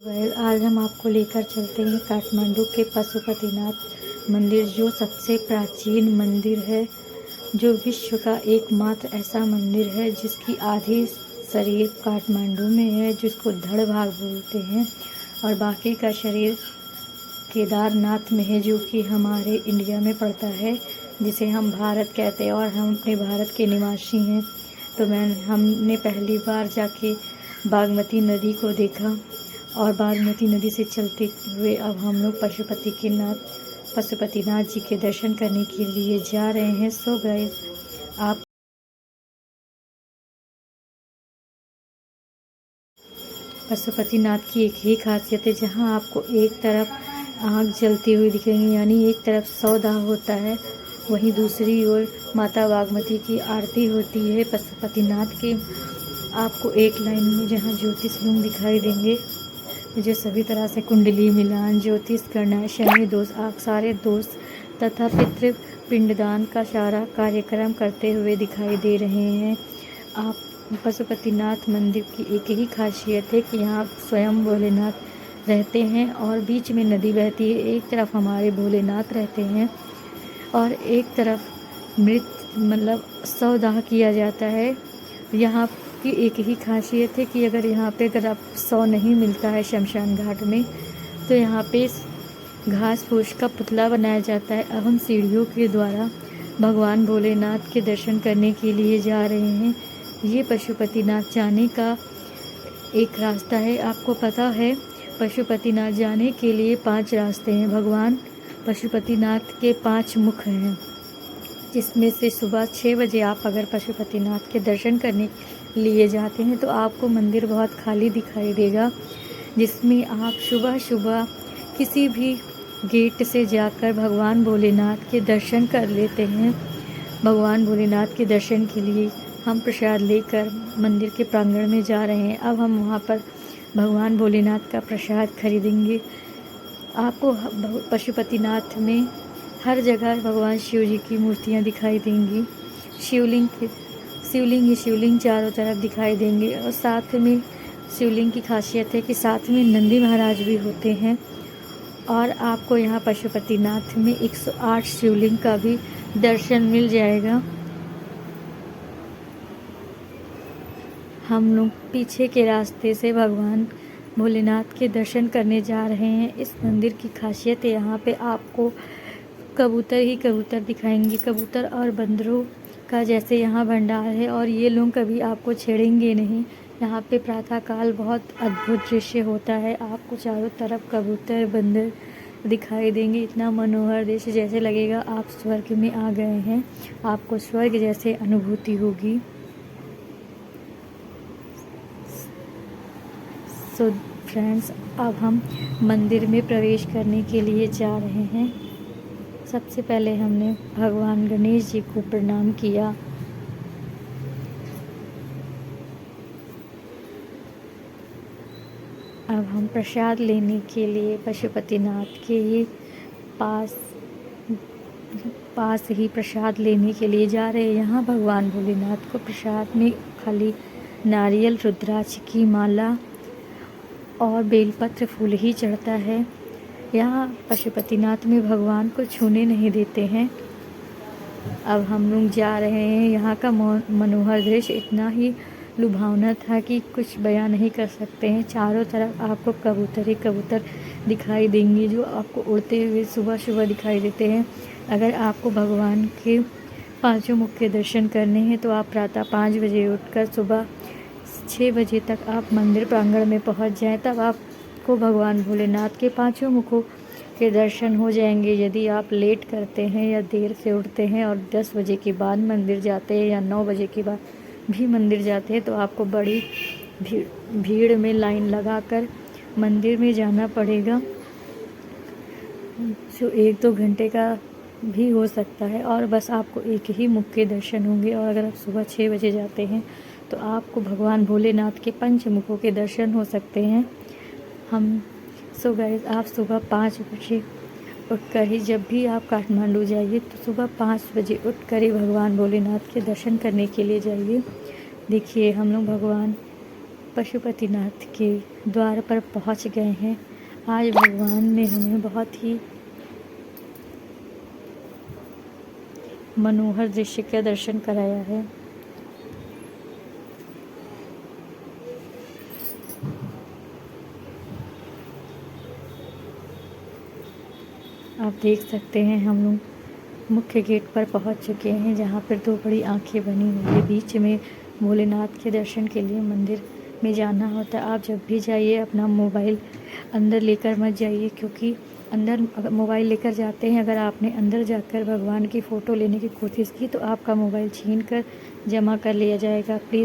आज हम आपको लेकर चलते हैं काठमांडू के पशुपतिनाथ मंदिर, जो सबसे प्राचीन मंदिर है, जो विश्व का एकमात्र ऐसा मंदिर है जिसकी आधी शरीर काठमांडू में है, जिसको धड़ भाग बोलते हैं, और बाकी का शरीर केदारनाथ में है, जो कि हमारे इंडिया में पड़ता है, जिसे हम भारत कहते हैं और हम अपने भारत के निवासी हैं। तो हमने पहली बार जाके बागमती नदी को देखा, और बागमती नदी से चलते हुए अब हम लोग पशुपतिनाथ जी के दर्शन करने के लिए जा रहे हैं। सो गाइस, आप पशुपतिनाथ की एक ही खासियत है, जहां आपको एक तरफ आग जलती हुई दिखेंगी, यानी एक तरफ 100 दाह होता है, वहीं दूसरी ओर माता बागमती की आरती होती है। पशुपतिनाथ के आपको एक लाइन में जहां ज्योतिष लिंग दिखाई देंगे, जो सभी तरह से कुंडली मिलान, ज्योतिष गणना, शनि दोष, सारे दोष तथा पितृ पिंडदान का सारा कार्यक्रम करते हुए दिखाई दे रहे हैं। आप पशुपतिनाथ मंदिर की एक ही खासियत है कि यहाँ स्वयं भोलेनाथ रहते हैं और बीच में नदी बहती है। एक तरफ हमारे भोलेनाथ रहते हैं और एक तरफ मतलब 100 दाह किया जाता है। यहाँ की एक ही खासियत है कि अगर आप 100 नहीं मिलता है शमशान घाट में, तो यहाँ पे घास फूस का पुतला बनाया जाता है। अब हम सीढ़ियों के द्वारा भगवान भोलेनाथ के दर्शन करने के लिए जा रहे हैं। ये पशुपतिनाथ जाने का एक रास्ता है। आपको पता है, पशुपतिनाथ जाने के लिए 5 रास्ते हैं। भगवान पशुपतिनाथ के 5 मुख हैं, जिसमें से सुबह 6 बजे आप अगर पशुपतिनाथ के दर्शन करने लिए जाते हैं तो आपको मंदिर बहुत खाली दिखाई देगा, जिसमें आप सुबह सुबह किसी भी गेट से जाकर भगवान भोलेनाथ के दर्शन कर लेते हैं। भगवान भोलेनाथ के दर्शन के लिए हम प्रसाद लेकर मंदिर के प्रांगण में जा रहे हैं। अब हम वहाँ पर भगवान भोलेनाथ का प्रसाद खरीदेंगे। आपको पशुपतिनाथ में हर जगह भगवान शिव जी की मूर्तियाँ दिखाई देंगी। शिवलिंग ही शिवलिंग चारों तरफ दिखाई देंगे, और साथ में शिवलिंग की खासियत है कि साथ में नंदी महाराज भी होते हैं। और आपको यहाँ पशुपतिनाथ में 108 शिवलिंग का भी दर्शन मिल जाएगा। हम लोग पीछे के रास्ते से भगवान भोलेनाथ के दर्शन करने जा रहे हैं। इस मंदिर की खासियत है, यहाँ पे आपको कबूतर ही कबूतर दिखाएंगे। कबूतर और बंदरों का जैसे यहाँ भंडार है, और ये लोग कभी आपको छेड़ेंगे नहीं। यहाँ पे प्रातःकाल बहुत अद्भुत दृश्य होता है। आपको चारों तरफ कबूतर बंदर दिखाई देंगे। इतना मनोहर दृश्य, जैसे लगेगा आप स्वर्ग में आ गए हैं। आपको स्वर्ग जैसे अनुभूति होगी। सो फ्रेंड्स, अब हम मंदिर में प्रवेश करने के लिए जा रहे हैं। सबसे पहले हमने भगवान गणेश जी को प्रणाम किया। अब हम प्रसाद लेने के लिए पशुपतिनाथ के ही पास ही प्रसाद लेने के लिए जा रहे हैं। यहाँ भगवान भोलेनाथ को प्रसाद में खाली नारियल, रुद्राक्ष की माला और बेलपत्र फूल ही चढ़ता है। यहाँ पशुपतिनाथ में भगवान को छूने नहीं देते हैं। अब हम लोग जा रहे हैं। यहाँ का मनोहर दृश्य इतना ही लुभावना था कि कुछ बयान नहीं कर सकते हैं। चारों तरफ आपको कबूतर ही कबूतर दिखाई देंगे, जो आपको उड़ते हुए सुबह सुबह दिखाई देते हैं। अगर आपको भगवान के 5 मुख के दर्शन करने हैं तो आप प्रातः 5 बजे उठकर सुबह 6 बजे तक आप मंदिर प्रांगण में पहुँच जाएँ, तब आपको भगवान भोलेनाथ के 5 मुखों के दर्शन हो जाएंगे। यदि आप लेट करते हैं या देर से उठते हैं और 10 बजे के बाद मंदिर जाते हैं या 9 बजे के बाद भी मंदिर जाते हैं, तो आपको बड़ी भीड़ में लाइन लगाकर मंदिर में जाना पड़ेगा, जो 1-2 घंटे का भी हो सकता है, और बस आपको एक ही मुख के दर्शन होंगे। और अगर आप सुबह 6 बजे जाते हैं तो आपको भगवान भोलेनाथ के 5 मुखों के दर्शन हो सकते हैं। सो गाइस, आप सुबह 5 बजे उठकर ही, जब भी आप काठमांडू जाइए तो सुबह 5 बजे उठकर ही भगवान भोलेनाथ के दर्शन करने के लिए जाइए। देखिए, हम लोग भगवान पशुपतिनाथ के द्वार पर पहुंच गए हैं। आज भगवान ने हमें बहुत ही मनोहर दृश्य का दर्शन कराया है। आप देख सकते हैं हम लोग मुख्य गेट पर पहुंच चुके हैं, जहां पर दो बड़ी आंखें बनी हुई है। बीच में भोलेनाथ के दर्शन के लिए मंदिर में जाना होता है। आप जब भी जाइए अपना मोबाइल अंदर लेकर मत जाइए, क्योंकि अंदर अगर मोबाइल लेकर जाते हैं, अगर आपने अंदर जाकर भगवान की फ़ोटो लेने की कोशिश की तो आपका मोबाइल छीन कर जमा कर लिया जाएगा। प्लीज़